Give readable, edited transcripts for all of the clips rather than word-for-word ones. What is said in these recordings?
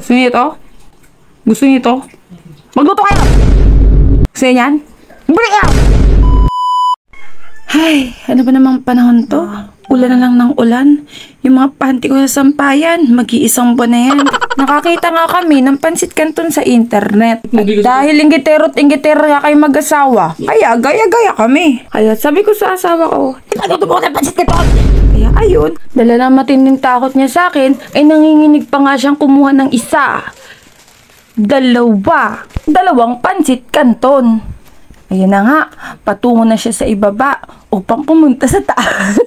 Gusto niyo ito? Gusto niyo ito? Magluto kayo! Gusto niyo yan? Bring out! Ay, ano ba namang panahon to? Ulan na lang ng ulan. Yung mga panty ko sa sampayan, mag-iisang buwan na yan. Nakakita nga kami ng pansit canton sa internet. Dahil inggitero at inggitero nga kayo mag-asawa, kaya gaya-gaya kami. Kaya sabi ko sa asawa ko, ipagluto mo ng pansit canton! Kaya ayun, dala na matinding takot niya sa akin, ay nanginginig pa nga siyang kumuha ng isa. Dalawang pansit canton. Ayun na nga, patungo na siya sa ibaba upang pumunta sa taas.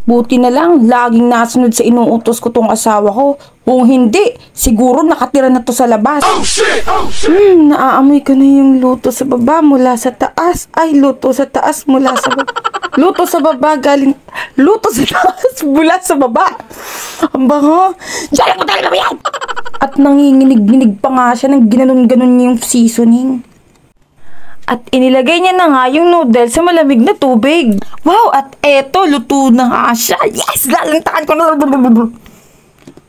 Buti na lang, laging nasunod sa inuutos ko tong asawa ko. Kung hindi, siguro nakatira na to sa labas. Oh shit! Oh shit! Naaamoy ko na yung luto sa baba mula sa taas. Ay, luto sa taas mula sa baba. Luto sa baba galing... Luto sa taas mula sa baba. Ang bango. Diyan mo talaga ba yan? At nanginginig-ginig pa nga siya ng ginanon-ganon yung seasoning. At inilagay niya na nga yung noodles sa malamig na tubig. Wow! At eto, luto na nga siya. Yes! Lalantakan ko na.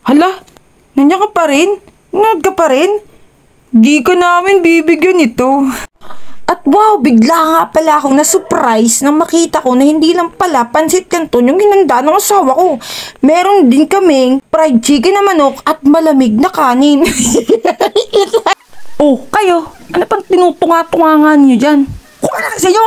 Hala? Nandiyan ka pa rin? Nanood ka pa rin? Di ka namin bibigyan ito. At wow! Bigla nga pala akong na-surprise nang makita ko na hindi lang pala pansit canton yung hinanda ng asawa ko. Meron din kaming fried chicken na manok at malamig na kanin. Oh, kayo! Ano pang tinutunga-tungangan niyo dyan? Kuha na sa inyo!